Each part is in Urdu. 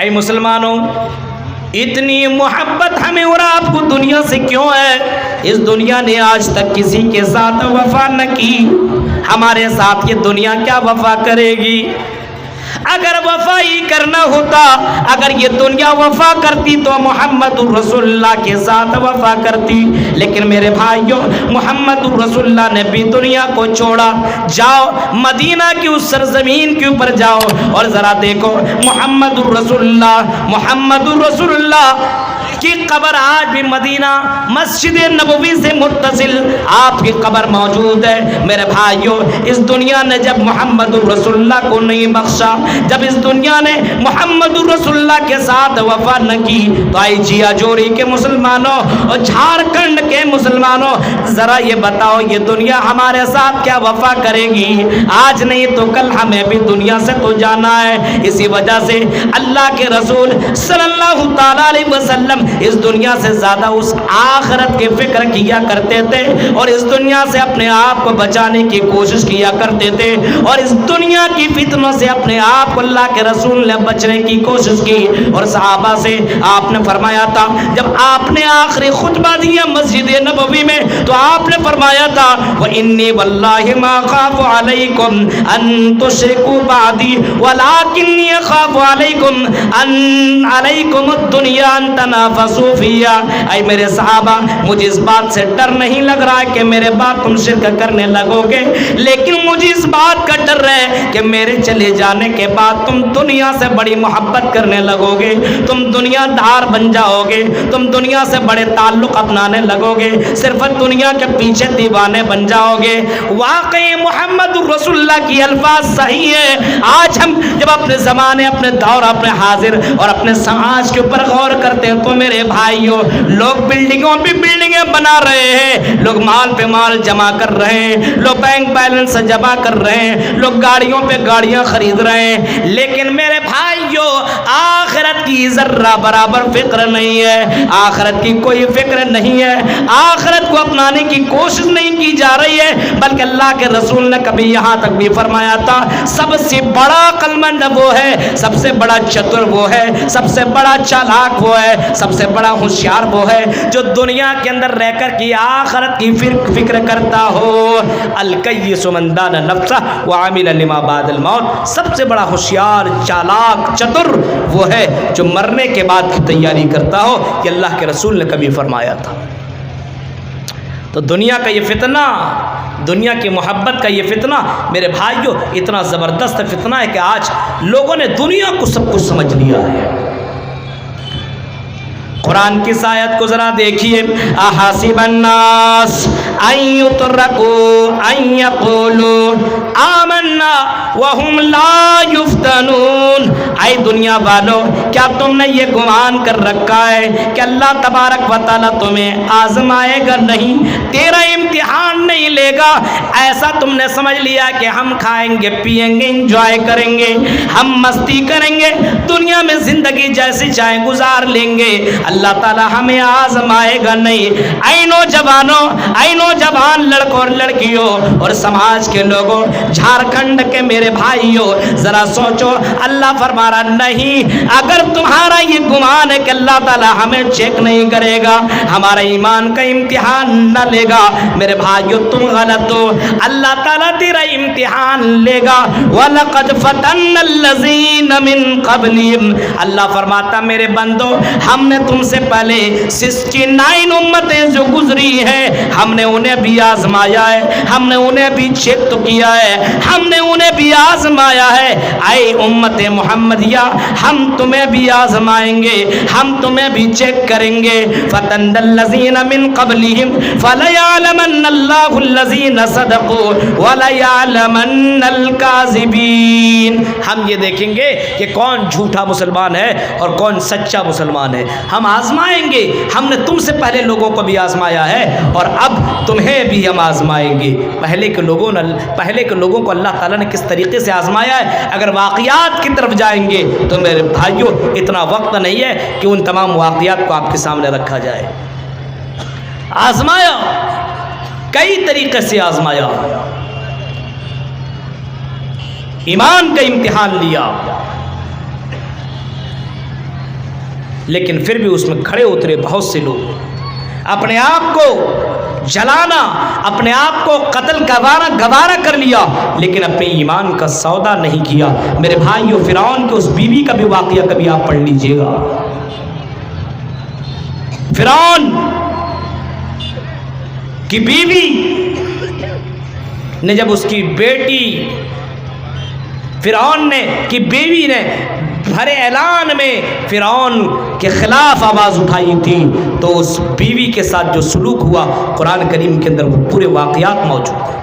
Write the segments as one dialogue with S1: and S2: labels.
S1: اے مسلمانوں، اتنی محبت ہمیں اور آپ کو دنیا سے کیوں ہے؟ اس دنیا نے آج تک کسی کے ساتھ وفا نہ کی، ہمارے ساتھ یہ دنیا کیا وفا کرے گی؟ اگر وفا ہی کرنا ہوتا، اگر یہ دنیا وفا کرتی تو محمد الرسول اللہ کے ساتھ وفا کرتی، لیکن میرے بھائیوں محمد الرسول اللہ نے بھی دنیا کو چھوڑا۔ جاؤ مدینہ کی اس سرزمین کے اوپر جاؤ اور ذرا دیکھو محمد الرسول اللہ کی قبر آج بھی مدینہ مسجد نبوی سے متصل آپ کی قبر موجود ہے۔ میرے بھائیوں، اس دنیا نے جب محمد الرسول اللہ کو نہیں بخشا، جب اس دنیا نے محمد الرسول اللہ کے ساتھ وفا نہ کی، تو آئی جیا جوری کے مسلمانوں اور جھارکھنڈ کے مسلمانوں، ذرا یہ بتاؤ یہ دنیا ہمارے ساتھ کیا وفا کرے گی؟ آج نہیں تو کل ہمیں بھی دنیا سے تو جانا ہے۔ اسی وجہ سے اللہ کے رسول صلی اللہ تعالی علیہ وسلم اس دنیا سے زیادہ اس آخرت کی فکر کیا کرتے تھے، اور اس دنیا سے اپنے آپ کو بچانے کی کوشش کیا کرتے تھے، اور اس دنیا کی فتنوں سے اپنے آپ کو اللہ کے رسول نے بچنے کی کوشش کی۔ اور صحابہ سے آپ نے فرمایا تھا، جب آپ نے آخری خطبہ دیا مسجد نبوی میں، تو آپ نے فرمایا تھا وَإِنِّي وَاللَّهِ مَا خَافُ عَلَيْكُمْ أَن تُشْرِكُوا بَعْدِي وَلَكِنِّي أَخَافُ عَلَيْكُمُ الدُّنْيَا أَن تَنَافَسُوا فِيهَا۔ اے میرے صحابہ، مجھے اس بات سے ڈر نہیں لگ رہا کہ میرے بعد تم شرک کرنے لگو گے، لیکن مجھے اس بات کا ڈر ہے کہ میرے چلے جانے کے بعد تم دنیا سے بڑی محبت کرنے لگو گے، تم دنیا دار بن جاؤ گے، تم دنیا سے بڑے تعلق اپنانے لگو گے، صرف دنیا کے پیچھے دیوانے بن جاؤ گے۔ واقعی محمد الرسول اللہ کی الفاظ صحیح ہے۔ آج ہم جب اپنے زمانے، اپنے دور، اپنے حاضر اور اپنے سماج کے اوپر غور کرتے ہیں تو میرے بھائیوں، لوگ بلڈنگوں پہ بلڈنگیں بنا رہے ہیں، لوگ مال پہ مال جمع کر رہے ہیں، لوگ بینک بیلنس جمع کر رہے ہیں، لوگ گاڑیوں پہ گاڑیاں خرید رہے ہیں، لیکن میرے بھائیوں آخرت کی ذرہ برابر فکر نہیں ہے، آخرت کی کوئی فکر نہیں ہے، آخرت کو اپنانے کی کوشش نہیں کی جا رہی ہے، بلکہ اللہ کے رسول نے کبھی یہاں تک بھی فرمایا تھا سب سے بڑا عقلمند وہ ہے، سب سے بڑا چتر وہ ہے، سب سے بڑا چالاک وہ ہے، سب سے بڑا ہوشیار وہ ہے جو دنیا کے اندر رہ کر کی آخرت کی فکر کرتا ہو۔ الکیس من دان نفسہ وعمل لما بعد الموت۔ سب سے بڑا ہوشیار، چالاک، چتر وہ ہے جو مرنے کے بعد کی تیاری کرتا ہو، یہ اللہ کے رسول نے کبھی فرمایا تھا۔ تو دنیا کا یہ فتنہ، دنیا کی محبت کا یہ فتنہ میرے بھائیوں اتنا زبردست فتنہ ہے کہ آج لوگوں نے دنیا کو سب کچھ سمجھ لیا ہے۔ قرآن کی آیت کو ذرا دیکھیے، احسب الناس ان یترکوا ان یقولوا آمنا وهم لا یفتنون۔ اے دنیا والو، کیا تم نے یہ گمان کر رکھا ہے کہ اللہ تبارک و تعالیٰ تمہیں آزمائے گا نہیں، تیرا امتحان نہیں لے گا؟ ایسا تم نے سمجھ لیا کہ ہم کھائیں گے، پیئیں گے، انجوائے کریں گے، ہم مستی کریں گے، دنیا میں زندگی جیسی چاہیں گزار لیں گے، اللہ تعالیٰ ہمیں آزمائے گا نہیں۔ اے نوجوانوں، اے نوجوان لڑکوں اور لڑکیوں اور سماج کے لوگوں، جھارکھنڈ کے میرے بھائیوں، ذرا سوچو، اللہ فرما رہا نہیں، اگر تمہارا یہ گمان ہے کہ اللہ تعالیٰ ہمیں چیک نہیں کرے گا، ہمارا ایمان کا امتحان نہ لے گا، میرے بھائیوں تم غلط ہو، اللہ تعالیٰ تیرا امتحان لے گا۔ وَلَقَدْ فَتَنَّ الَّذِينَ مِن قَبْلِهِمْ، اللہ فرماتا میرے بندو، ہم نے تم سے پہلے 69 امتیں جو گزری ہیں، ہم نے انہیں بھی آزمایا ہے، ہم نے انہیں بھی چیک تو کیا ہے، ہم نے انہیں بھی آزمایا ہے۔ اے امت محمدیہ، ہم تمہیں بھی آزمائیں گے، ہم تمہیں بھی چیک کریں گے۔ فَتَنَّ الَّذِينَ مِن قَبْلِهِمْ فَلَيَعْلَمَنَّ اللَّهُ الَّذِينَ صَدَقُوا وَلَيَعْلَمَنَّ الْكَاذِبِينَ۔ ہم یہ دیکھیں گے کہ کون جھوٹا مسلمان ہے اور کون سچا مسلمان ہے، ہم آزمائیں گے، ہم نے تم سے پہلے لوگوں کو بھی آزمایا ہے اور اب تمہیں بھی ہم آزمائیں گے۔ پہلے کے لوگوں کو اللہ تعالیٰ نے کس طریقے سے آزمایا ہے، اگر واقعات کی طرف جائیں گے تو میرے بھائیوں اتنا وقت نہیں ہے کہ ان تمام واقعات کو آپ کے سامنے رکھا جائے۔ آزمایا، کئی طریقے سے آزمایا، ایمان کا امتحان لیا، لیکن پھر بھی اس میں کھڑے اترے بہت سے لوگ. اپنے آپ کو جلانا، اپنے آپ کو قتل گوارا کر لیا، لیکن اپنے ایمان کا سودا نہیں کیا. میرے بھائیو، فرعون کی اس بیوی کا بھی واقعہ کبھی آپ پڑھ لیجئے گا. فرعون کی بیوی نے جب اس کی بیٹی فرعون نے کی بیوی نے بھرے اعلان میں فرعون کے خلاف آواز اٹھائی تھی، تو اس بیوی کے ساتھ جو سلوک ہوا قرآن کریم کے اندر وہ پورے واقعات موجود ہیں.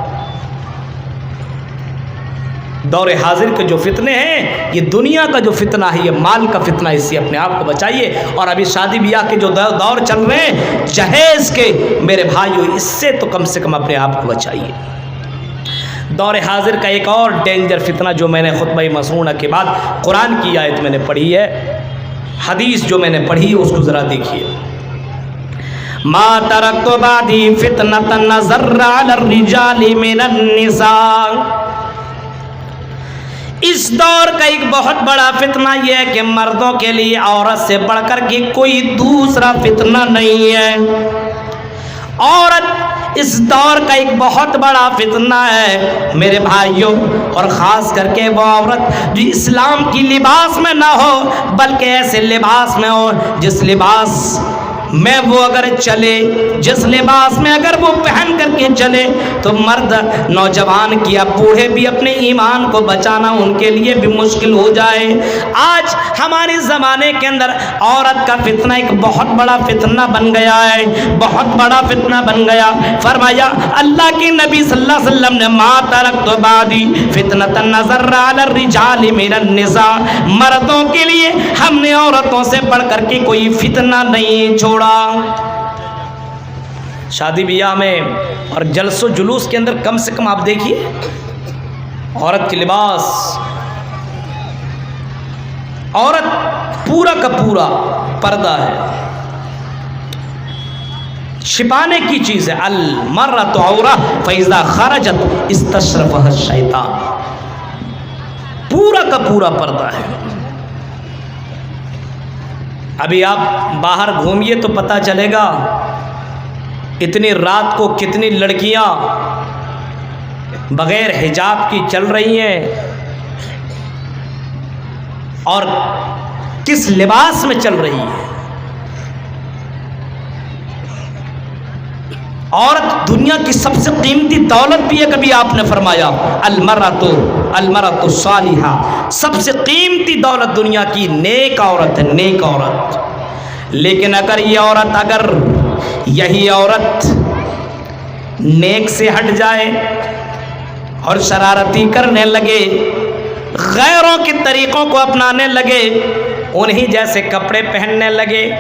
S1: دور حاضر کے جو فتنے ہیں، یہ دنیا کا جو فتنہ ہے، یہ مال کا فتنہ، اس سے اپنے آپ کو بچائیے. اور ابھی شادی بیاہ کے جو دور چل رہے ہیں جہیز کے، میرے بھائیو اس سے تو کم سے کم اپنے آپ کو بچائیے. دور حاضر کا ایک اور ڈینجر فتنہ جو میں نے خطبہ مسنونہ کے بعد قرآن کی آیت میں نے پڑھی ہے، حدیث جو میں نے پڑھی ہے اس کو ذرا دیکھیے. ما ترکت بعدی فتنة نظر علی الرجال من النساء. اس دور کا ایک بہت بڑا فتنہ یہ ہے کہ مردوں کے لیے عورت سے بڑھ کر کے کوئی دوسرا فتنہ نہیں ہے. عورت اس دور کا ایک بہت بڑا فتنہ ہے میرے بھائیوں، اور خاص کر کے وہ عورت جو اسلام کی لباس میں نہ ہو بلکہ ایسے لباس میں ہو جس لباس میں وہ اگر چلے، جس لباس میں اگر وہ پہن کر کے چلے تو مرد نوجوان کیا بوڑھے بھی اپنے ایمان کو بچانا ان کے لیے بھی مشکل ہو جائے. آج ہمارے زمانے کے اندر عورت کا فتنہ ایک بہت بڑا فتنہ بن گیا ہے، بہت بڑا فتنہ بن گیا. فرمایا اللہ کے نبی صلی اللہ علیہ وسلم نے ما ترکت بعدی فتنة نظر علی الرجال من النساء. مردوں کے لیے ہم نے عورتوں سے بڑھ کر کے کوئی فتنہ نہیں چھوڑا. شادی بیاہ میں اور جلس و جلوس کے اندر کم سے کم آپ دیکھیے عورت کے لباس، عورت پورا کا پورا پردہ ہے، چھپانے کی چیز ہے. المرأة عورة فإذا خرجت استشرفها الشیطان. پورا کا پورا پردہ ہے. ابھی آپ باہر گھومیے تو پتہ چلے گا اتنی رات کو کتنی لڑکیاں بغیر حجاب کی چل رہی ہیں اور کس لباس میں چل رہی ہے. عورت دنیا کی سب سے قیمتی دولت بھی ہے. کبھی آپ نے فرمایا المرأة الصالحہ، سب سے قیمتی دولت دنیا کی نیک عورت ہے، نیک عورت. لیکن اگر یہ عورت، اگر یہی عورت نیک سے ہٹ جائے اور شرارتی کرنے لگے، غیروں کے طریقوں کو اپنانے لگے، انہی جیسے کپڑے پہننے لگے.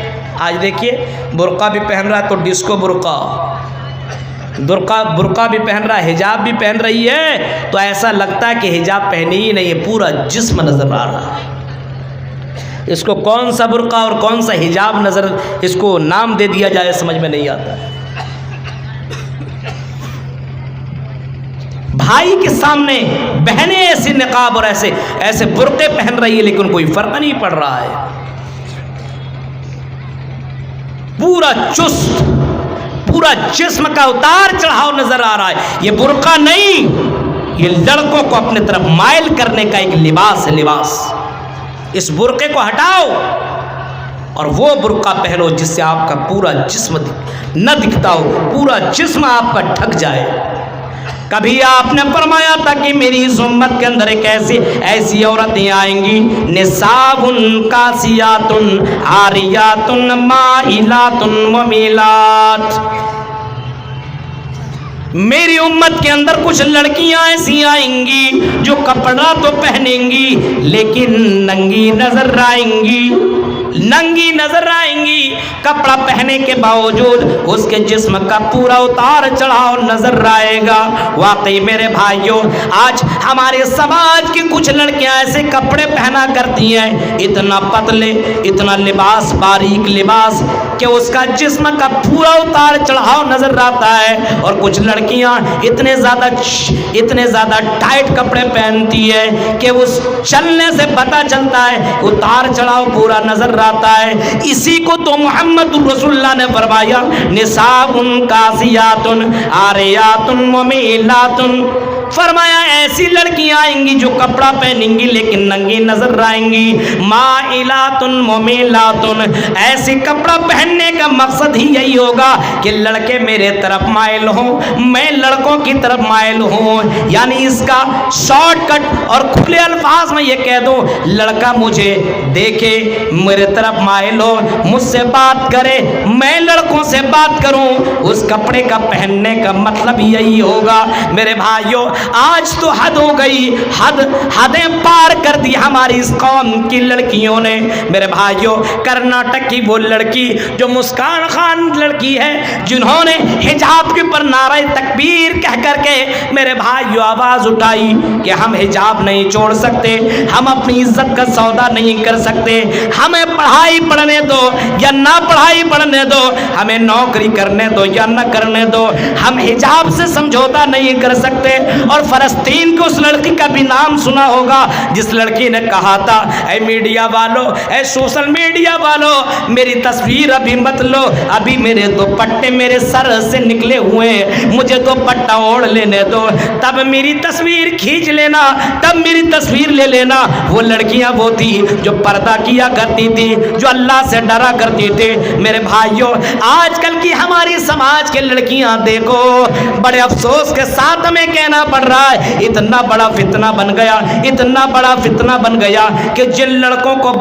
S1: آج دیکھیے برقع بھی پہن رہا ہے تو ڈسکو برقع بھی پہن رہا ہے، حجاب بھی پہن رہی ہے تو ایسا لگتا ہے کہ حجاب پہنی ہی نہیں ہے، پورا جسم نظر آ رہا ہے. اس کو کون سا برقع اور کون سا حجاب نظر، اس کو نام دے دیا جائے سمجھ میں نہیں آتا. بھائی کے سامنے بہنیں ایسے نقاب اور ایسے برقعے پہن رہی ہے لیکن کوئی فرق نہیں پڑ رہا ہے. پورا چست، پورا جسم کا اتار چڑھاؤ نظر آ رہا ہے. یہ برقع نہیں، یہ لڑکوں کو اپنے طرف مائل کرنے کا ایک لباس ہے، لباس. اس برقعے کو ہٹاؤ اور وہ برقع پہنو جس سے آپ کا پورا جسم نہ دکھتا ہو، پورا جسم آپ کا ڈھک جائے. کبھی آپ نے فرمایا تھا کہ میری اس امت کے اندر ایک ایسی عورتیں آئیں گی، نساء کاسیات عاریات مائلات ممیلات. میری امت کے اندر کچھ لڑکیاں ایسی آئیں گی جو کپڑا تو پہنیں گی لیکن ننگی نظر آئیں گی، ننگی نظر آئیں گی. کپڑا پہنے کے باوجود اس کے جسم کا پورا اتار چڑھاؤ نظر آئے گا. واقعی میرے بھائیوں، آج ہمارے سماج کی کچھ لڑکیاں ایسے کپڑے پہنا کرتی ہیں، اتنا پتلے، اتنا لباس، باریک لباس، کہ اس کا جسم کا پورا اتار چڑھاؤ نظر آتا ہے، اور کچھ لڑکیاں اتنے زیادہ ٹائٹ کپڑے پہنتی ہے کہ اس چلنے سے پتہ چلتا ہے اتار چڑھاؤ پورا نظر آتا ہے۔ اسی کو تو محمد رسول اللہ نے فرمایا نساء کاسیات عاریات ممیلات، فرمایا ایسی لڑکیاں آئیں گی جو کپڑا پہنیں گی لیکن ننگی نظر آئیں گی، مائلات ممیلات، ایسی کپڑا پہننے کا مقصد ہی یہی ہوگا کہ لڑکے میرے طرف مائل ہوں، میں لڑکوں کی طرف مائل ہوں۔ یعنی اس کا شارٹ کٹ اور کھلے الفاظ میں یہ کہہ دوں، لڑکا مجھے دیکھے میرے طرف مائل ہو، مجھ سے بات کرے، میں لڑکوں سے بات کروں، اس کپڑے کا پہننے کا مطلب یہی ہوگا۔ میرے بھائیوں آج تو حد ہو گئی، حدیں پار کر دی ہماری اس قوم کی لڑکیوں نے۔ میرے بھائیوں کرناٹک کی وہ لڑکی جو مسکان خان لڑکی ہے، جنہوں نے حجاب کے پر نعرہ تکبیر کہہ کر کے میرے بھائیوں آواز اٹھائی کہ ہم حجاب نہیں چھوڑ سکتے، ہم اپنی عزت کا سودا نہیں کر سکتے، ہمیں پڑھائی پڑھنے دو یا نہ پڑھائی پڑھنے دو، ہمیں نوکری کرنے دو یا نہ کرنے دو، ہم حجاب سے سمجھوتا نہیں کر سکتے۔ اور فلسطین کو اس لڑکی کا بھی نام سنا ہوگا جس لڑکی نے کہا تھا اے میڈیا والو، اے سوشل میڈیا والو، میری تصویر ابھی مت لو، ابھی میرے دوپٹے میرے سر سے نکلے ہوئے ہیں، مجھے دوپٹہ اوڑھ لینے دو، تب میری تصویر کھینچ لینا، تب میری تصویر لے لینا۔ وہ لڑکیاں وہ تھی جو پردہ کیا کرتی تھی، جو اللہ سے ڈرا کرتی تھی۔ میرے بھائیوں آج کل کی ہماری سماج کے لڑکیاں دیکھو، بڑے افسوس کے ساتھ ہمیں کہنا پڑ رہا ہے، اتنا بڑا فتنہ بن گیا، اتنا بڑا فتنہ بن گیا کہ جن لڑکوں کو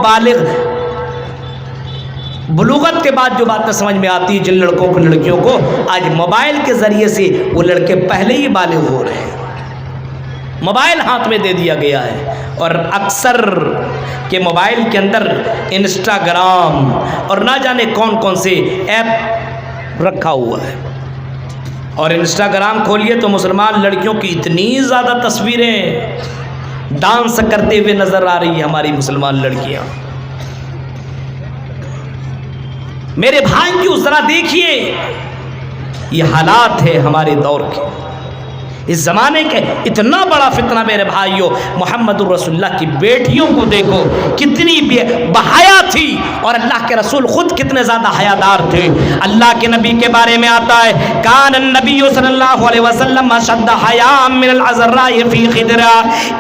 S1: بلوغت کے بعد جو باتیں سمجھ میں آتی ہے، جن لڑکوں کو لڑکیوں کو آج موبائل کے ذریعے سے وہ لڑکے پہلے ہی بالغ ہو رہے ہیں، موبائل ہاتھ میں دے دیا گیا ہے، اور اکثر کے موبائل کے اندر انسٹاگرام اور نہ جانے کون کون سے ایپ رکھا ہوا ہے، اور انسٹاگرام کھولیے تو مسلمان لڑکیوں کی اتنی زیادہ تصویریں ڈانس کرتے ہوئے نظر آ رہی ہیں ہماری مسلمان لڑکیاں۔ میرے بھائیوں ذرا دیکھیے یہ حالات ہے ہمارے دور کے، اس زمانے کے اتنا بڑا فتنہ۔ میرے بھائیوں محمد رسول اللہ کی بیٹیوں کو دیکھو کتنی بحیا تھی، اور اللہ کے رسول خود کتنے زیادہ حیادار تھے۔ اللہ کے نبی کے بارے میں آتا ہے کان النبی صلی اللہ علیہ وسلم اشد حیاء من العذراء فی خدرہ،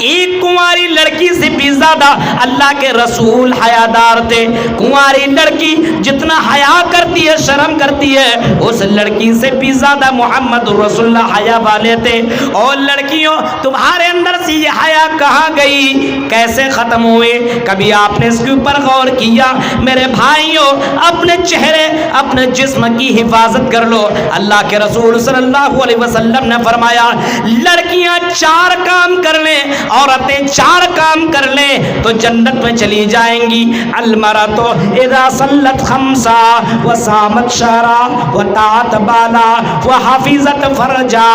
S1: ایک کنواری لڑکی سے بھی زیادہ اللہ کے رسول حیادار تھے۔ کنواری لڑکی جتنا حیا کرتی ہے، شرم کرتی ہے، اس لڑکی سے بھی زیادہ محمد رسول اللہ حیا والے تھے۔ اور لڑکیوں تمہارے اندر سے یہ حیا کہاں گئی، کیسے ختم ہوئے؟ کبھی آپ نے اس کے اوپر غور کیا؟ میرے بھائیوں اپنے چہرے اپنے جسم کی حفاظت کر لو۔ اللہ کے رسول صلی اللہ علیہ وسلم نے فرمایا لڑکیاں 4 کام کر لیں، عورتیں 4 کام کر لیں تو جنت میں چلی جائیں گی۔ المرأۃ اذا صلت 5 وصامت شہرا وطاعت بالا وحفظت فرجا،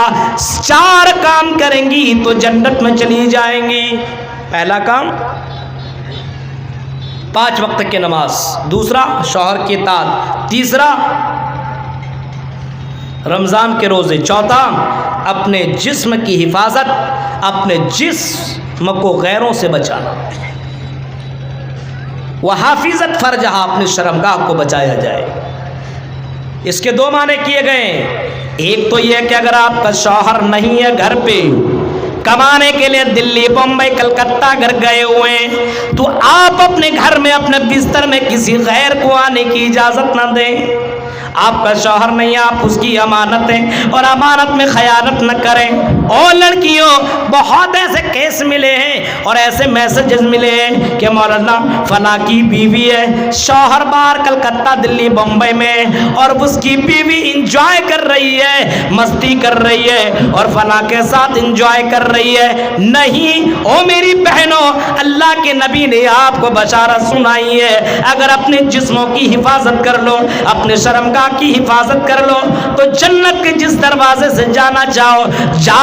S1: 4 کام کریں گی تو جنت میں چلی جائیں گی۔ پہلا کام 5 وقت کی نماز، دوسرا شوہر کی اطاعت، تیسرا رمضان کے روزے، چوتھا اپنے جسم کی حفاظت، اپنے جسم کو غیروں سے بچانا، وحافظت فرجہا، اپنے شرمگاہ کو بچایا جائے۔ اس کے 2 معنی کیے گئے ہیں۔ ایک تو یہ کہ اگر آپ کا شوہر نہیں ہے گھر پہ، کمانے کے لیے دلی بمبئی کلکتہ گھر گئے ہوئے ہیں، تو آپ اپنے گھر میں اپنے بستر میں کسی غیر کو آنے کی اجازت نہ دیں۔ آپ کا شوہر نہیں، آپ اس کی امانت ہیں اور امانت میں خیانت نہ کریں۔ اور لڑکیوں بہت ایسے کیس ملے ہیں اور ایسے میسجز ملے ہیں کہ مولانا فلاں کی بیوی ہے، شوہر باہر کلکتہ دلی بمبئی میں، اور اس کی بیوی انجوائے کر رہی ہے، مستی کر رہی ہے اور فلاں کے ساتھ انجوائے کر رہی ہے۔ نہیں او میری بہنوں، اللہ کے نبی نے آپ کو بشارت سنائی ہے، اگر اپنے جسموں کی حفاظت کر لو، اپنے شرمگاہ کی حفاظت کر لو، تو جنت کے جس دروازے سے جانا چاہو جا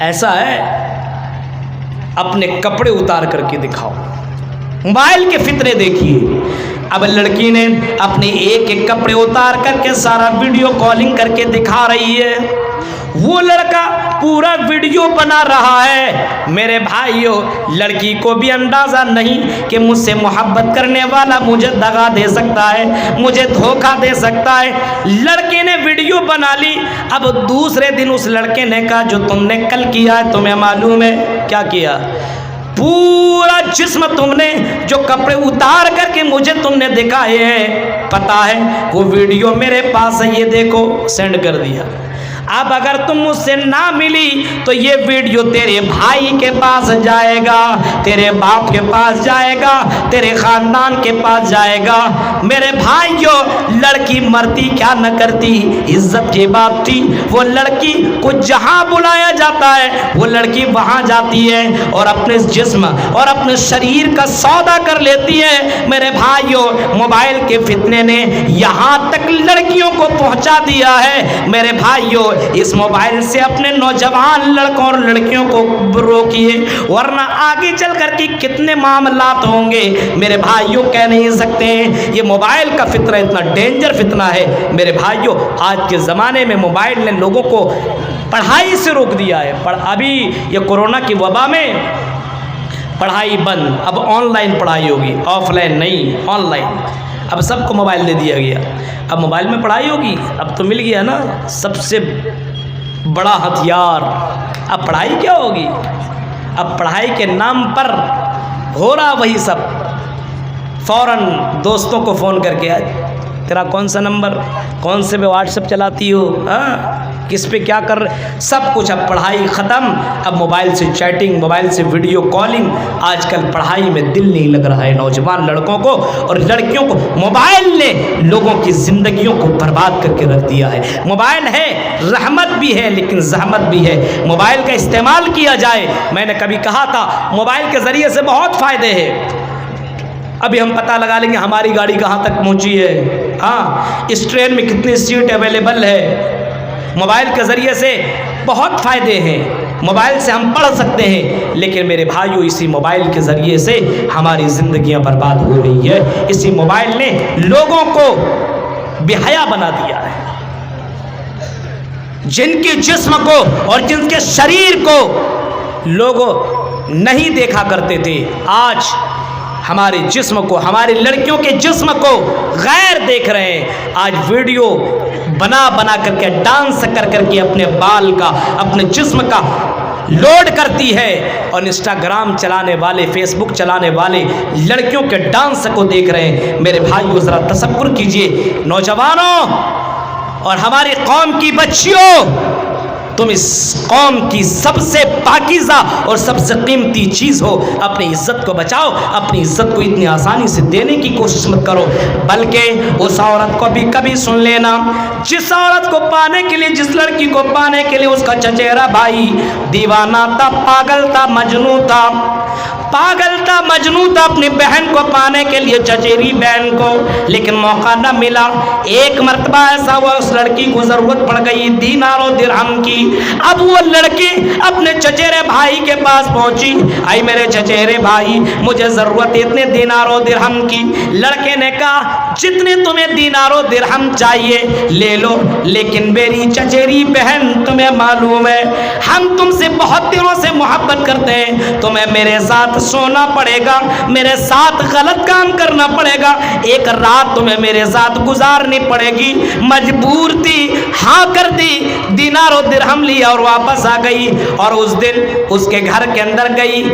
S1: ایسا ہے, اپنے کپڑے اتار کر کے دکھاؤ. موبائل کے فتنے دیکھیے. اب لڑکی نے اپنے ایک ایک کپڑے اتار کر کے سارا ویڈیو کالنگ کر کے دکھا رہی ہے. وہ لڑکا پورا ویڈیو بنا رہا ہے. میرے بھائیو, لڑکی کو بھی اندازہ نہیں کہ مجھ سے محبت کرنے والا مجھے دغا دے سکتا ہے, مجھے دھوکہ دے سکتا ہے. لڑکے نے ویڈیو بنا لی. اب دوسرے دن اس لڑکے نے کہا جو تم نے کل کیا ہے تمہیں معلوم ہے کیا کیا؟ پورا جسم تم نے جو کپڑے اتار کر کے مجھے تم نے دکھائے ہیں, پتا ہے وہ ویڈیو میرے پاس ہے, یہ دیکھو, سینڈ کر دیا. اب اگر تم مجھ سے نہ ملی تو یہ ویڈیو تیرے بھائی کے پاس جائے گا, تیرے باپ کے پاس جائے گا, تیرے خاندان کے پاس جائے گا. میرے بھائیو, لڑکی مرتی کیا نہ کرتی, عزت کی بات تھی. وہ لڑکی کو جہاں بلایا جاتا ہے وہ لڑکی وہاں جاتی ہے اور اپنے جسم اور اپنے شریر کا سودا کر لیتی ہے. میرے بھائیو, موبائل کے فتنے نے یہاں تک لڑکیوں کو پہنچا دیا ہے. میرے بھائیو, اس موبائل سے اپنے نوجوان لڑکوں اور لڑکیوں کو روکیے, ورنہ آگے چل کر کے کتنے معاملات ہوں گے میرے بھائیوں کہہ نہیں سکتے ہیں. یہ موبائل کا فتنہ اتنا ڈینجر فتنہ ہے میرے بھائیوں. آج کے زمانے میں موبائل نے لوگوں کو پڑھائی سے روک دیا ہے. ابھی یہ کورونا کی وبا میں پڑھائی بند, اب آن لائن پڑھائی ہوگی, آف لائن نہیں, آن لائن. اب سب کو موبائل دے دیا گیا, اب موبائل میں پڑھائی ہوگی. اب تو مل گیا نا سب سے بڑا ہتھیار. اب پڑھائی کیا ہوگی؟ اب پڑھائی کے نام پر ہو رہا وہی سب. فوراً دوستوں کو فون کر کے, تیرا کون سا نمبر, کون سے پہ واٹس ایپ چلاتی ہو, کس پہ کیا کر رہے, سب کچھ. اب پڑھائی ختم, اب موبائل سے چیٹنگ, موبائل سے ویڈیو کالنگ. آج کل پڑھائی میں دل نہیں لگ رہا ہے نوجوان لڑکوں کو اور لڑکیوں کو. موبائل نے لوگوں کی زندگیوں کو برباد کر کے رکھ دیا ہے. موبائل ہے, رحمت بھی ہے لیکن زحمت بھی ہے. موبائل کا استعمال کیا جائے. میں نے کبھی کہا تھا موبائل کے ذریعے سے بہت فائدے ہیں. ابھی ہم پتہ لگا لیں گے ہماری گاڑی کہاں تک پہنچی ہے, اس ٹرین میں کتنی سیٹ اویلیبل ہے. موبائل کے ذریعے سے بہت فائدے ہیں. موبائل سے ہم پڑھ سکتے ہیں, لیکن میرے بھائیو اسی موبائل کے ذریعے سے ہماری زندگیاں برباد ہو رہی ہے. اسی موبائل نے لوگوں کو بے حیا بنا دیا ہے. جن کے جسم کو اور جن کے شریر کو لوگ نہیں دیکھا کرتے تھے, آج ہمارے جسم کو, ہماری لڑکیوں کے جسم کو غیر دیکھ رہے ہیں. آج ویڈیو بنا بنا کر کے, ڈانس کر کر کے اپنے بال کا, اپنے جسم کا لوڈ کرتی ہے. اور انسٹاگرام چلانے والے, فیس بک چلانے والے لڑکیوں کے ڈانس کو دیکھ رہے ہیں. میرے بھائیو ذرا تصور کیجئے, نوجوانوں اور ہماری قوم کی بچیوں, تم اس قوم کی سب سے پاکیزہ اور سب سے قیمتی چیز ہو. اپنی عزت کو بچاؤ. اپنی عزت کو اتنی آسانی سے دینے کی کوشش مت کرو, بلکہ اس عورت کو بھی کبھی سن لینا جس عورت کو پانے کے لیے, جس لڑکی کو پانے کے لیے اس کا چچیرا بھائی دیوانہ تھا, پاگل تھا, مجنون تھا, پاگل تھا, مجنون تھا اپنی بہن کو پانے کے لیے, چچیری بہن کو, لیکن موقع نہ ملا. ایک مرتبہ ایسا ہوا اس لڑکی کو ضرورت پڑ گئی دینار و درہم کی. اب وہ لڑکی اپنے چچیرے بھائی کے پاس پہنچی, آئی میرے چچیرے بھائی مجھے ضرورت اتنے دینار و درہم کی. لڑکے نے کہا جتنے تمہیں دینار و درہم چاہیے لے لو, لیکن میری چچیری بہن تمہیں معلوم ہے ہم تم سے بہت دنوں سے محبت کرتے ہیں, تمہیں میرے ساتھ سونا پڑے گا, میرے ساتھ غلط کام کرنا پڑے گا, ایک رات تمہیں میرے ساتھ گزارنی پڑے گی. مجبور تھی, ہاں کر دی, دینار و درہم لیا اور واپس آ گئی. اور اس دن اس کے گھر کے اندر گئی,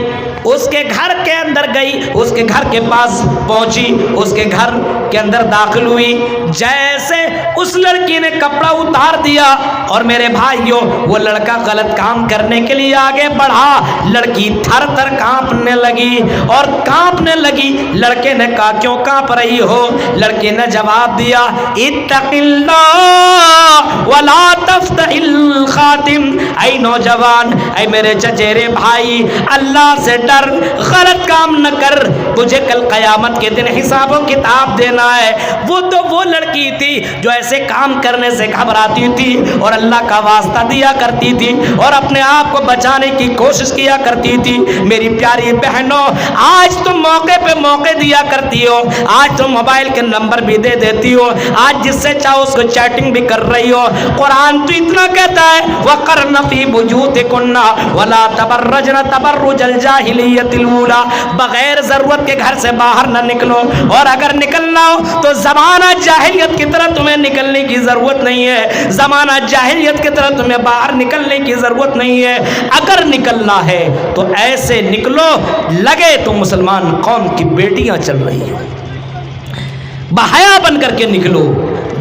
S1: اس کے گھر کے اندر گئی, اس کے گھر کے پاس پہنچی, اس کے گھر کے اندر داخل ہوئی. جیسے اس لڑکی نے کپڑا اتار دیا اور میرے بھائیوں وہ لڑکا غلط کام کرنے کے لیے آگے بڑھا, لڑکی تھر تھر کانپنے لگی اور کانپنے لگی. لڑکے نے کہا کیوں کانپ رہی ہو؟ لڑکے نے جواب دیا اتق اللہ ولا تفتح الخاتم. اے نوجوان, اے میرے چچیرے بھائی, اللہ سے ڈر ڈر، غلط کام نہ کر، تجھے کل قیامت کے دن حساب و کتاب دینا ہے۔ وہ تو وہ لڑکی تھی جو ایسے کام کرنے سے گھبراتی تھی اور اللہ کا واسطہ دیا کرتی تھی اور اپنے آپ کو بچانے کی کوشش کیا کرتی تھی۔ میری پیاری بہنوں، آج تم موقع پہ موقع دیا کرتی ہو، آج تم موبائل کے نمبر بھی دے دیتی ہو، آج جس سے چاہو اس کو چیٹنگ بھی کر رہی ہو۔ قرآن تو اتنا کہتا ہے وَقَرْنَ فِي بُيُوتِكُنَّ وَلَا تَبَرَّجْنَ تَبَرُّجَ الْجَاهِلِيَّةِ الْأُولَىٰ، بغیر ضرورت کے گھر سے باہر نہ نکلو، اور اگر نکلنا ہو تو زمانہ جاہلیت کی طرح تمہیں نکلنے کی ضرورت نہیں ہے، زمانہ جاہلیت کی طرح تمہیں باہر نکلنے کی ضرورت نہیں ہے۔ اگر نکلنا ہے تو ایسے نکلو لگے تو مسلمان قوم کی بیٹیاں چل رہی ہو، بحیا بن کر کے نکلو۔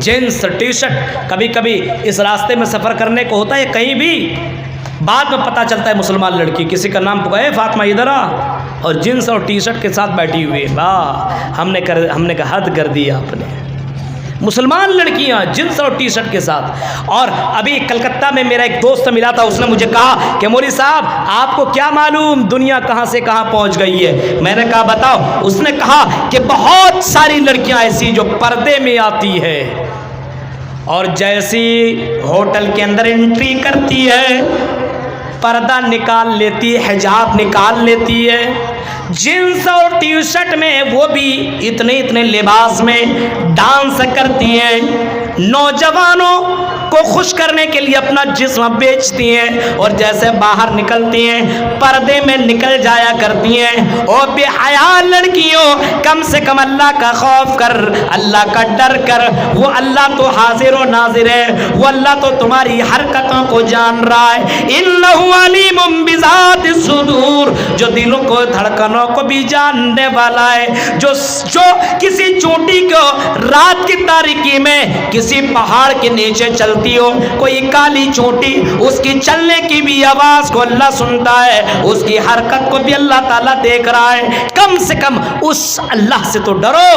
S1: جینس ٹی شرٹ، کبھی کبھی اس راستے میں سفر کرنے کو ہوتا ہے کہیں بھی، بعد میں پتہ چلتا ہے مسلمان لڑکی کسی کا نام پکائے فاطمہ ادھر آ، اور جینس اور ٹی شرٹ کے ساتھ بیٹھی ہوئی، واہ ہم نے کہا حد کر دیا آپ نے۔ مسلمان لڑکیاں جنس اور ٹی شرٹ کے ساتھ۔ اور ابھی کلکتہ میں میرا ایک دوست ملا تھا، اس نے مجھے کہا کہ مولوی صاحب آپ کو کیا معلوم دنیا کہاں سے کہاں پہنچ گئی ہے؟ میں نے کہا بتاؤ۔ اس نے کہا کہ بہت ساری لڑکیاں ایسی جو پردے میں آتی ہے اور جیسی ہوٹل کے اندر انٹری کرتی ہے پردہ نکال لیتی ہے، حجاب نکال لیتی ہے، جینس اور ٹی شرٹ میں، وہ بھی اتنے لباس میں ڈانس کرتی ہیں، نوجوانوں کو خوش کرنے کے لیے اپنا جسم بیچتی ہیں، اور جیسے باہر نکلتی ہیں پردے میں نکل جایا کرتی ہیں۔ اور بے حیا لڑکیوں، کم سے کم اللہ کا خوف کر، اللہ کا ڈر کر، وہ اللہ تو حاضر و ناظر ہے، وہ اللہ تو تمہاری حرکتوں کو جان رہا ہے۔ انہ علیم بذات الصدور، جو دلوں کو دھڑکنوں کو بھی جاننے والا ہے، جو کسی چوٹی کو رات کی تاریکی میں کسی پہاڑ کے نیچے چلتی ہو، کوئی کالی چوٹی، اس کی چلنے کی بھی آواز کو اللہ سنتا ہے، اس کی حرکت کو بھی اللہ تعالیٰ دیکھ رہا ہے۔ کم سے کم اس اللہ سے تو ڈرو،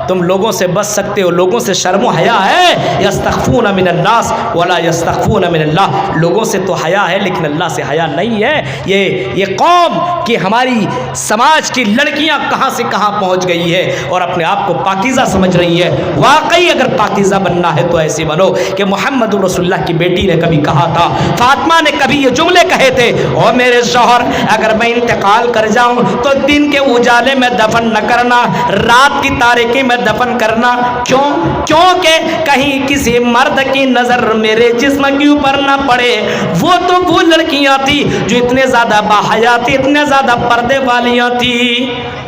S1: تم لوگوں سے بچ سکتے ہو، لوگوں سے شرم و حیا ہے۔ یستخفون من الناس ولا یستخفون من اللہ، لوگوں سے تو حیا ہے لیکن اللہ سے حیا نہیں ہے۔ یہ قوم کی، ہماری سماج کی لڑکیاں کہاں سے کہاں پہنچ گئی ہے اور اپنے آپ کو پاکیزہ سمجھ رہی ہے۔ واقعی اگر پاکیزہ بننا ہے تو ایسے بنو کہ محمد رسول اللہ کی بیٹی نے کبھی کہا تھا، فاطمہ نے کبھی یہ جملے کہے تھے، اور میرے شوہر اگر میں انتقال کر جاؤں تو دن کے اجالے میں دفن نہ کرنا، رات کی تاریکی میں دفن کرنا۔ کیونکہ کہیں کسی مرد کی نظر میرے جسم کے اوپر نہ پڑے۔ وہ تو وہ لڑکیاں تھی جو اتنے زیادہ باحیا تھی، اتنے زیادہ پردے والیاں تھی،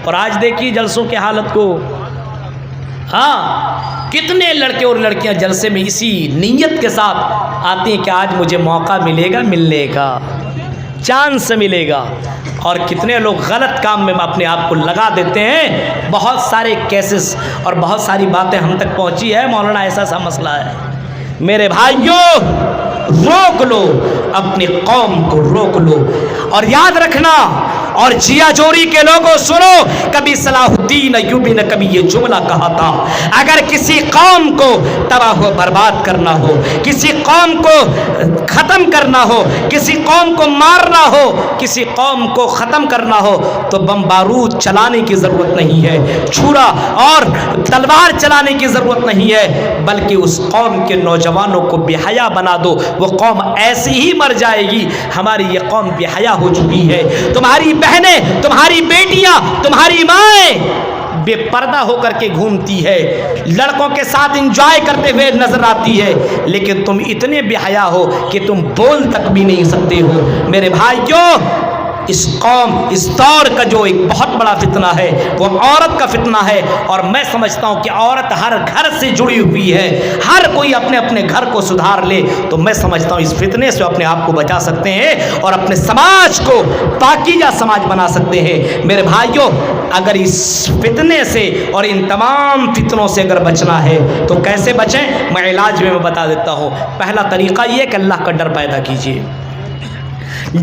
S1: اور آج دیکھیے جلسوں کی حالت کو۔ ہاں، کتنے لڑکے اور لڑکیاں جلسے میں اسی نیت کے ساتھ آتی ہیں کہ آج مجھے موقع ملے گا ملنے کا، چانس ملے گا، اور کتنے لوگ غلط کام میں اپنے آپ کو لگا دیتے ہیں۔ بہت سارے کیسز اور بہت ساری باتیں ہم تک پہنچی ہے، مولانا ایسا ایسا مسئلہ ہے۔ میرے بھائیوں، روک لو، اپنی قوم کو روک لو، اور یاد رکھنا، اور جیا جوری کے لوگوں سنو، کبھی صلاح الدین ایوبی نے کبھی یہ جملہ کہا تھا، اگر کسی قوم کو تباہ و برباد کرنا ہو، کسی قوم کو ختم کرنا ہو، کسی قوم کو مارنا ہو، کسی قوم کو ختم کرنا ہو تو بم بارود چلانے کی ضرورت نہیں ہے، چھرا اور تلوار چلانے کی ضرورت نہیں ہے، بلکہ اس قوم کے نوجوانوں کو بے حیا بنا دو، وہ قوم ایسی ہی مر جائے گی۔ ہماری یہ قوم بے حیا ہو چکی ہے، تمہاری بہنیں، تمہاری بیٹیاں، تمہاری مائیں بے پردہ ہو کر کے گھومتی ہے، لڑکوں کے ساتھ انجوائے کرتے ہوئے نظر آتی ہے، لیکن تم اتنے بے حیا ہو کہ تم بول تک بھی نہیں سکتے ہو۔ میرے بھائیوں، اس قوم، اس دور کا جو ایک بہت بڑا فتنہ ہے وہ عورت کا فتنہ ہے، اور میں سمجھتا ہوں کہ عورت ہر گھر سے جڑی ہوئی ہے، ہر کوئی اپنے اپنے گھر کو سدھار لے تو میں سمجھتا ہوں اس فتنے سے اپنے آپ کو بچا سکتے ہیں اور اپنے سماج کو پاکیزہ سماج بنا سکتے ہیں۔ میرے بھائیوں، اگر اس فتنے سے اور ان تمام فتنوں سے اگر بچنا ہے تو کیسے بچیں؟ میں علاج میں بتا دیتا ہوں۔ پہلا طریقہ یہ کہ اللہ کا ڈر پیدا کیجیے،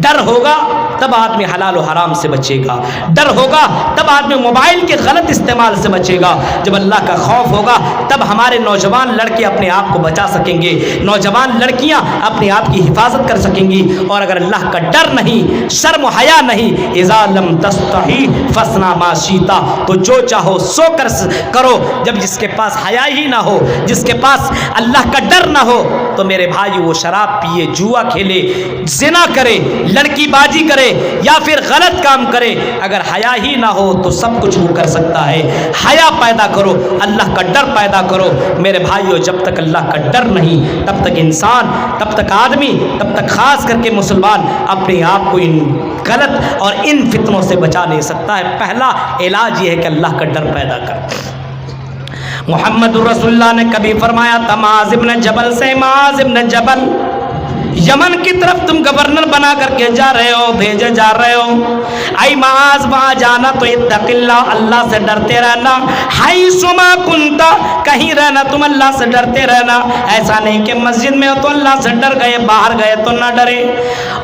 S1: ڈر ہوگا تب آدمی حلال و حرام سے بچے گا، ڈر ہوگا تب آدمی موبائل کے غلط استعمال سے بچے گا، جب اللہ کا خوف ہوگا تب ہمارے نوجوان لڑکے اپنے آپ کو بچا سکیں گے، نوجوان لڑکیاں اپنے آپ کی حفاظت کر سکیں گی۔ اور اگر اللہ کا ڈر نہیں، شرم و حیا نہیں، اذا لم تستحی فاصنع ما شئت، تو جو چاہو سو کرو۔ جب جس کے پاس حیا ہی نہ ہو، جس کے پاس اللہ کا ڈر نہ ہو، تو میرے بھائی وہ شراب پیے، جوا کھیلے، زنا کرے، لڑکی بازی کرے یا پھر غلط کام کرے، اگر حیا ہی نہ ہو تو سب کچھ وہ کر سکتا ہے۔ حیا پیدا کرو، اللہ کا ڈر پیدا کرو میرے بھائیو۔ جب تک اللہ کا ڈر نہیں تب تک انسان، تب تک آدمی، تب تک خاص کر کے مسلمان اپنے آپ کو ان غلط اور ان فتنوں سے بچا نہیں سکتا ہے۔ پہلا علاج یہ ہے کہ اللہ کا ڈر پیدا کر۔ محمد رسول اللہ نے کبھی فرمایا تھا معاذ ابن جبل سے، معاذ ابن جبل یمن کی طرف تم گورنر بنا کر کے جا رہے ہو، بھیجے جا رہے ہو، اے معاذ وہاں جانا تو اتق اللہ، اللہ سے ڈرتے رہنا، حیث ما کنت، کہیں رہنا تم اللہ سے ڈرتے رہنا۔ ایسا نہیں کہ مسجد میں ہو تو اللہ سے ڈر گئے، باہر گئے تو نہ ڈرے۔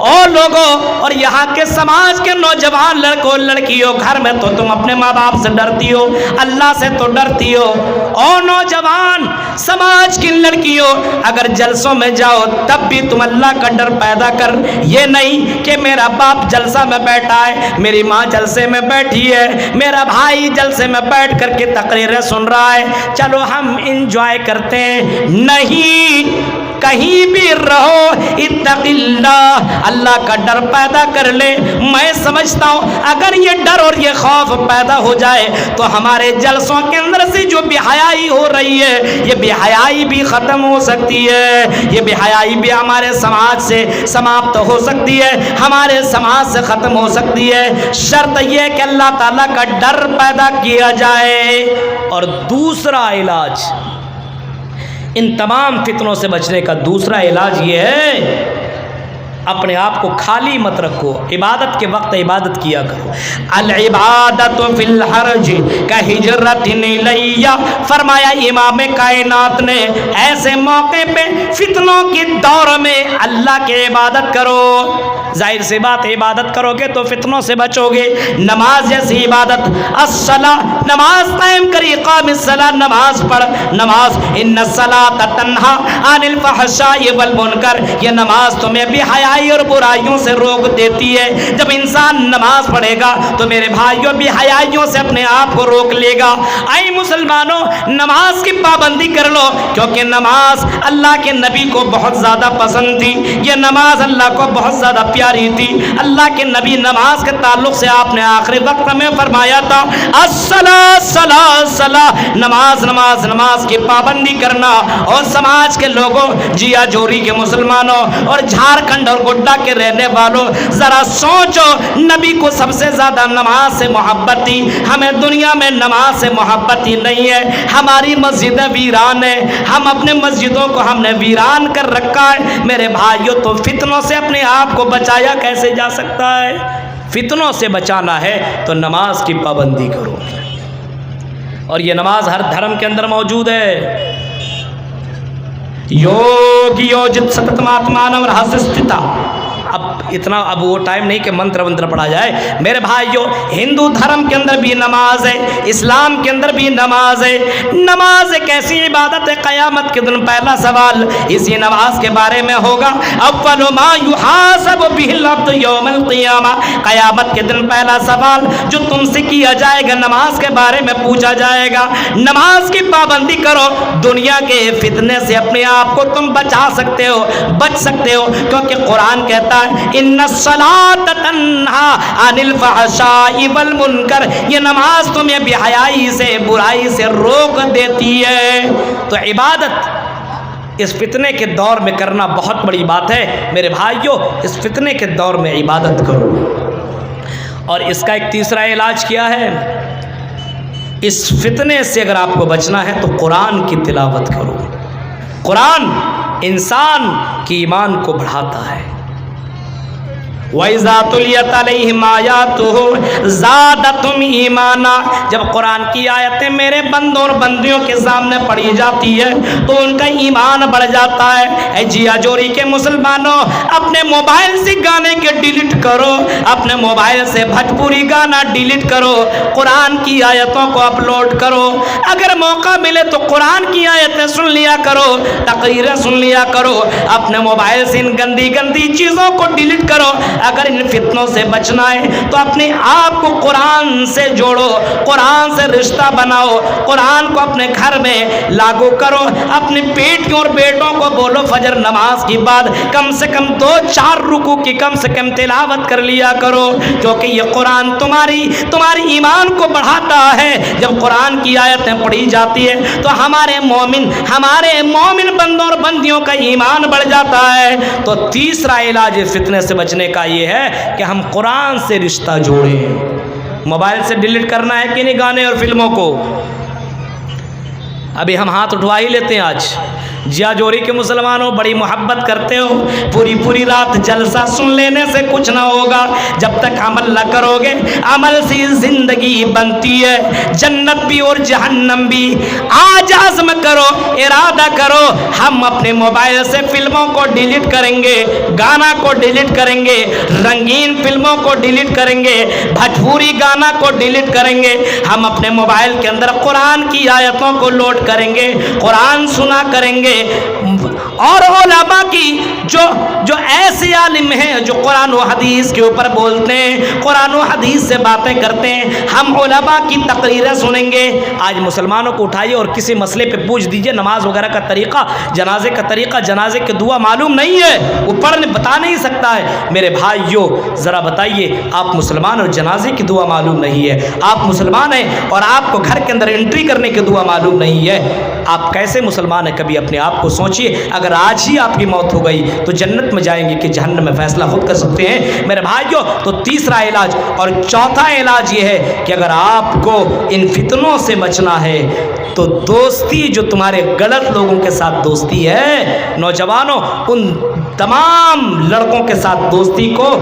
S1: اور لوگوں اور یہاں کے سماج کے نوجوان لڑکوں لڑکیوں، گھر میں تو تم اپنے ماں باپ سے ڈرتی ہو، اللہ سے تو ڈرتی ہو۔ اور نوجوان سماج کی لڑکیوں اگر جلسوں میں جاؤ تب بھی تم اللہ کا ڈر پیدا کر۔ یہ نہیں کہ میرا باپ جلسہ میں بیٹھا ہے، میری ماں جلسے میں بیٹھی ہے، میرا بھائی جلسے میں بیٹھ کر کے تقریریں سن رہا ہے، چلو ہم انجوائے کرتے ہیں۔ نہیں، کہیں بھی رہو اتق اللہ، اللہ کا ڈر پیدا کر لے۔ میں سمجھتا ہوں اگر یہ ڈر اور یہ خوف پیدا ہو جائے تو ہمارے جلسوں کے اندر سے جو بے حیائی ہو رہی ہے یہ بے حیائی بھی ختم ہو سکتی ہے، یہ بے حیائی بھی ہمارے سماج سے سماپت ہو سکتی ہے، ہمارے سماج سے ختم ہو سکتی ہے۔ شرط یہ کہ اللہ تعالیٰ کا ڈر پیدا کیا جائے۔ اور دوسرا علاج ان تمام فتنوں سے بچنے کا دوسرا علاج یہ ہے اپنے آپ کو خالی مت رکھو، عبادت کے وقت عبادت کیا کرو۔ العبادت فی الحرج کہجرۃ الیہ، فرمایا امام کائنات نے ایسے موقع پہ فتنوں کے دور میں اللہ کی عبادت کرو۔ ظاہر سی بات عبادت کرو گے تو فتنوں سے بچو گے۔ نماز جیسی عبادت، الصلاۃ، نماز قائم کری، اقام الصلاۃ، نماز پڑھ، نماز ان الصلاۃ تنہا عن الفحشاء والمنکر، یہ نماز تمہیں بے حیائی اور برائیوں سے روک دیتی ہے۔ جب انسان نماز پڑھے گا تو میرے بھائیوں بے حیائیوں سے اپنے آپ کو روک لے گا۔ اے مسلمانوں نماز کی پابندی کر لو، کیونکہ نماز اللہ کے نبی کو بہت زیادہ پسند تھی، یہ نماز اللہ کو بہت زیادہ پیاری تھی۔ اللہ کے نبی نماز کے تعلق سے آپ نے آخری وقت میں فرمایا تھا الصلاۃ صلاۃ صلاۃ، نماز نماز نماز کی پابندی کرنا۔ اور سماج کے لوگوں، جیا جوری کے مسلمانوں اور جھارکھنڈ اور گڈا کے رہنے والوں، ذرا سوچو نبی کو سب سے زیادہ نماز سے محبت تھی، ہمیں دنیا میں نماز سے محبت ہی نہیں ہے۔ ہماری مسجدیں ویران ہیں، ہم اپنے مسجدوں کو ہم نے ویران کر رکھا ہے۔ میرے بھائیوں تو فتنوں سے اپنے آپ کو بچایا کیسے جا سکتا ہے؟ فتنوں سے بچانا ہے تو نماز کی پابندی کرو، اور یہ نماز ہر دھرم کے اندر موجود ہے۔ یوگ یوجت ستتماتمانم رہسستھتا، اب وہ ٹائم نہیں کہ منتر ونتر پڑھا جائے۔ میرے بھائیو ہندو دھرم کے اندر بھی نماز ہے، اسلام کے اندر بھی نماز ہے۔ نماز ایک ایسی عبادت ہے، قیامت کے دن پہلا سوال اسی نماز کے بارے میں ہوگا۔ اول ما یحاسب بہ العبد یوم القیامہ، قیامت کے دن پہلا سوال جو تم سے کیا جائے گا نماز کے بارے میں پوچھا جائے گا۔ نماز کی پابندی کرو، دنیا کے فتنے سے اپنے آپ کو تم بچا سکتے ہو، بچ سکتے ہو، کیونکہ قرآن کہتا ہے ان الصلاۃ تنہا عن الفحشاء والمنکر، یہ نماز تمہیں بے حیائی سے، برائی سے روک دیتی ہے۔ تو عبادت اس فتنے کے دور میں کرنا بہت بڑی بات ہے۔ میرے بھائیوں اس فتنے کے دور میں عبادت کرو۔ اور اس کا ایک تیسرا علاج کیا ہے؟ اس فتنے سے اگر آپ کو بچنا ہے تو قرآن کی تلاوت کرو۔ قرآن انسان کی ایمان کو بڑھاتا ہے، وَإِذَا تُلِيَتْ عَلَيْهِمْ آيَاتُهُ زَادَتْهُمْ ایمانا، جب قرآن کی آیتیں میرے بندوں اور بندیوں کے سامنے پڑھی جاتی ہے تو ان کا ایمان بڑھ جاتا ہے۔ اے جیا جوری کے مسلمانوں، اپنے موبائل سے گانے کے ڈیلیٹ کرو، اپنے موبائل سے بھوجپوری گانا ڈیلیٹ کرو، قرآن کی آیتوں کو اپلوڈ کرو۔ اگر موقع ملے تو قرآن کی آیتیں سن لیا کرو، تقریریں سن لیا کرو، اپنے موبائل سے ان گندی گندی چیزوں کو ڈیلیٹ کرو۔ اگر ان فتنوں سے بچنا ہے تو اپنے آپ کو قرآن سے جوڑو، قرآن سے رشتہ بناؤ، قرآن کو اپنے گھر میں لاگو کرو، اپنے بیٹیوں اور بیٹوں کو بولو فجر نماز کے بعد کم سے کم 2-4 رکوع کی کم سے کم تلاوت کر لیا کرو، کیونکہ یہ قرآن تمہاری ایمان کو بڑھاتا ہے۔ جب قرآن کی آیتیں پڑھی جاتی ہے تو ہمارے مومن بندوں اور بندیوں کا ایمان بڑھ جاتا ہے۔ تو تیسرا علاج فتنے سے بچنے کا یہ ہے کہ ہم قرآن سے رشتہ جوڑیں۔ موبائل سے ڈیلیٹ کرنا ہے کہ نہیں گانے اور فلموں کو؟ ابھی ہم ہاتھ اٹھوا ہی لیتے ہیں۔ آج جیا جوری کے مسلمانوں بڑی محبت کرتے ہو، پوری رات جلسہ سن لینے سے کچھ نہ ہوگا جب تک عمل نہ کرو گے۔ عمل سے زندگی بنتی ہے، جنت بھی اور جہنم بھی۔ آج عزم کرو، ارادہ کرو، ہم اپنے موبائل سے فلموں کو ڈیلیٹ کریں گے، گانا کو ڈیلیٹ کریں گے، رنگین فلموں کو ڈیلیٹ کریں گے، بھوجپوری گانا کو ڈیلیٹ کریں گے۔ ہم اپنے موبائل کے اندر قرآن کی آیتوں کو لوڈ کریں گے، قرآن سنا کریں گے۔ اور علماء کی جو ایسے عالم ہیں جو قرآن و حدیث کے اوپر بولتے ہیں، قرآن و حدیث سے باتیں کرتے ہیں، ہم علماء کی تقریریں سنیں گے۔ آج مسلمانوں کو اٹھائیے اور کسی مسئلے پہ پوچھ دیجئے، نماز وغیرہ کا طریقہ، جنازے کا طریقہ، جنازے کی دعا معلوم نہیں ہے، وہ بتا نہیں سکتا ہے۔ میرے بھائیوں ذرا بتائیے، آپ مسلمان اور جنازے کی دعا معلوم نہیں ہے، آپ مسلمان ہیں اور آپ کو گھر کے اندر انٹری کرنے کی دعا معلوم نہیں ہے، آپ کیسے مسلمان ہیں؟ کبھی اپنے آپ کو سوچئے۔ اگر آج ہی آپ کی موت ہو گئی تو جنت میں جائیں گے کہ جہنم میں، فیصلہ خود کر سکتے ہیں میرے بھائیوں۔ تو تیسرا علاج اور چوتھا علاج یہ ہے کہ اگر آپ کو ان فتنوں سے بچنا ہے تو دوستی جو تمہارے غلط لوگوں کے ساتھ دوستی ہے، نوجوانوں ان تمام لڑکوں کے ساتھ دوستی کو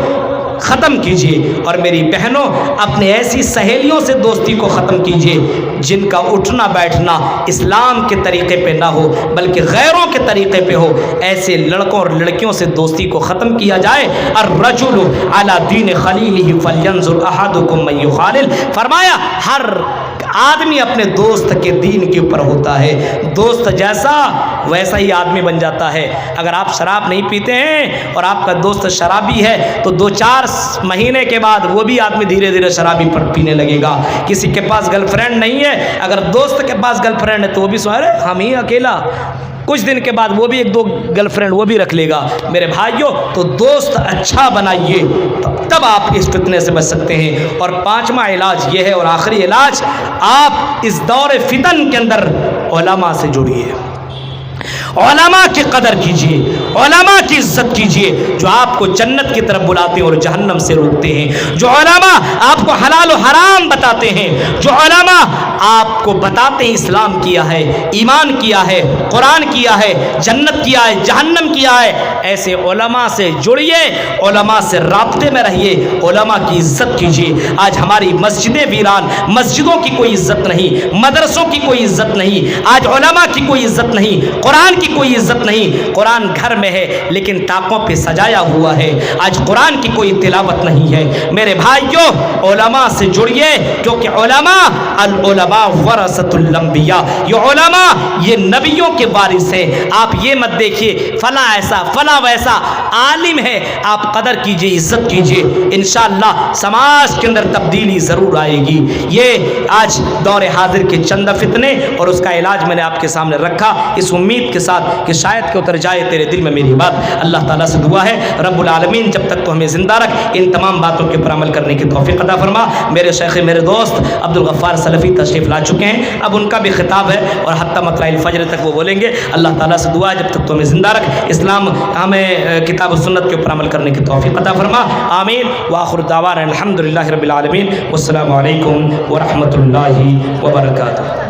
S1: ختم کیجئے، اور میری بہنوں اپنے ایسی سہیلیوں سے دوستی کو ختم کیجئے جن کا اٹھنا بیٹھنا اسلام کے طریقے پہ نہ ہو بلکہ غیروں کے طریقے پہ ہو۔ ایسے لڑکوں اور لڑکیوں سے دوستی کو ختم کیا جائے۔ الرجل علی دین خلیلہ فلینظر احدکم من یخالل، فرمایا ہر آدمی اپنے دوست کے دین کے اوپر ہوتا ہے، دوست جیسا ویسا ہی آدمی بن جاتا ہے۔ اگر آپ شراب نہیں پیتے ہیں اور آپ کا دوست شرابی ہے تو 2-4 مہینے کے بعد وہ بھی آدمی دھیرے دھیرے شرابی پر پینے لگے گا۔ کسی کے پاس گرل فرینڈ نہیں ہے، اگر دوست کے پاس گرل فرینڈ ہے تو وہ بھی سوچ رہے ہم ہی اکیلا، کچھ دن کے بعد وہ بھی 1-2 گرل فرینڈ وہ بھی رکھ لے گا۔ میرے بھائیوں تو دوست اچھا بنائیے، تب آپ اس فتنے سے بچ سکتے ہیں۔ اور 5واں علاج یہ ہے اور آخری علاج، آپ اس دور فتن کے اندر علماء سے جڑیے، علماء کی قدر کیجئے، علماء کی عزت کیجئے، جو آپ کو جنت کی طرف بلاتے ہیں اور جہنم سے روکتے ہیں، جو علماء آپ کو حلال و حرام بتاتے ہیں، جو علماء آپ کو بتاتے ہیں اسلام کیا ہے، ایمان کیا ہے، قرآن کیا ہے، جنت کیا ہے، جہنم کیا ہے۔ ایسے علماء سے جڑیے، علماء سے رابطے میں رہیے، علماء کی عزت کیجئے۔ آج ہماری مسجدیں ویران، مسجدوں کی کوئی عزت نہیں، مدرسوں کی کوئی عزت نہیں، آج علماء کی کوئی عزت نہیں، قرآن کی کوئی عزت نہیں۔ قرآن گھر میں ہے لیکن طاقوں پہ سجایا ہوا ہے، آج قرآن کی کوئی تلاوت نہیں ہے۔ میرے بھائیوں علماء سے جڑیے، کیونکہ علماء العلماء ورثۃ الانبیاء، یہ علماء یہ نبیوں کے وارث ہیں۔ آپ یہ مت دیکھیے فلاں ایسا فلاں ویسا، عالم ہے آپ قدر کیجئے، عزت کیجئے، انشاءاللہ سماج کے اندر تبدیلی ضرور آئے گی۔ یہ آج دور حاضر کے چند فتنے اور اس کا علاج میں نے آپ کے سامنے رکھا، اس امید کے ساتھ کہ شاید کہ اتر جائے تیرے دل میں میری بات۔ اللہ تعالیٰ سے دعا ہے رب العالمین جب تک تو ہمیں زندہ رکھ، ان تمام باتوں کے پر عمل کرنے کی توفیق عطا فرما۔ میرے شیخ میرے دوست عبدالغفار سلفی تشریف لا چکے ہیں، اب ان کا بھی خطاب ہے اور حتی مطلع الفجر تک وہ بولیں گے۔ اللہ تعالیٰ سے دعا ہے جب تک تو ہمیں زندہ رکھ، اسلام ہمیں کتاب و سنت کے اوپر عمل کرنے کی توفیق عطا فرما، آمین۔ وآخر دعوانا الحمدللہ رب العالمین، والسلام علیکم ورحمۃ اللہ وبرکاتہ۔